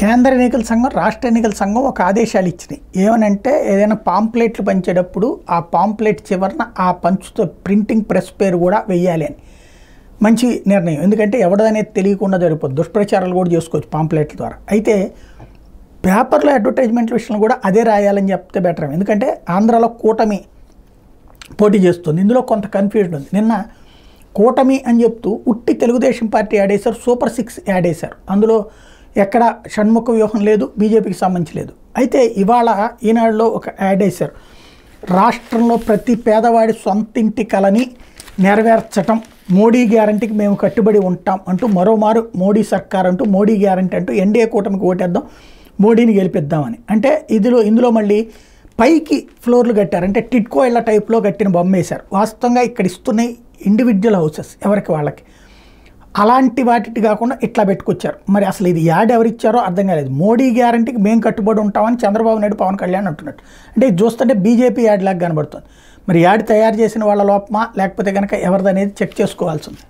కేంద్ర ఎన్నికల సంఘం రాష్ట్ర ఎన్నికల సంఘం ఒక ఆదేశాలు ఇచ్చినాయి. ఏమనంటే ఏదైనా పాంప్లెట్లు పంచేటప్పుడు ఆ పాంప్లెట్ చివరన ఆ పంచుతో ప్రింటింగ్ ప్రెస్ పేరు కూడా వెయ్యాలి అని. మంచి నిర్ణయం. ఎందుకంటే ఎవడనేది తెలియకుండా జరిగిపోతుంది. దుష్ప్రచారాలు కూడా చేసుకోవచ్చు పాంప్లెట్ల ద్వారా. అయితే పేపర్లో అడ్వర్టైజ్మెంట్ల విషయంలో కూడా అదే రాయాలని చెప్తే బెటర్. ఎందుకంటే ఆంధ్రాలో కూటమి పోటీ చేస్తుంది. ఇందులో కొంత కన్ఫ్యూజన్ ఉంది. నిన్న కూటమి అని చెప్తూ ఉట్టి తెలుగుదేశం పార్టీ యాడ్ చేశారు, సూపర్ 6 యాడ్ చేశారు. అందులో ఎక్కడ షణ్ముఖ వ్యూహం లేదు, బీజేపీకి సంబంధించి లేదు. అయితే ఇవాళ ఈనాడులో ఒక యాడ్ వేశారు. రాష్ట్రంలో ప్రతి పేదవాడి సొంతింటి కలని నెరవేర్చటం మోడీ గ్యారంటీకి మేము కట్టుబడి ఉంటాం అంటూ మరోమారు మోడీ సర్కార్ అంటూ మోడీ గ్యారంటీ అంటూ ఎన్డీఏ కూటమికి ఓటేద్దాం, మోడీని గెలిపిద్దామని. అంటే ఇందులో మళ్ళీ పైకి ఫ్లోర్లు కట్టారు. అంటే టిట్కో ఇళ్ళ టైప్లో కట్టిన బొమ్మ వేశారు. వాస్తవంగా ఇక్కడ ఇస్తున్నాయి ఇండివిజువల్ హౌసెస్ ఎవరికి వాళ్ళకి. అలాంటి వాటి కాకుండా ఇట్లా పెట్టుకొచ్చారు. మరి అసలు ఇది యాడ్ ఎవరిచ్చారో అర్థం కాలేదు. మోడీ గ్యారంటీకి మేము కట్టుబడి ఉంటామని చంద్రబాబు నాయుడు, పవన్ కళ్యాణ్ అంటున్నట్టు. అంటే ఇది చూస్తుంటే బీజేపీ యాడ్ లాగా కనబడుతుంది. మరి యాడ్ తయారు చేసిన వాళ్ళ లోపమా లేకపోతే కనుక ఎవరిదనేది చెక్ చేసుకోవాల్సి ఉంది.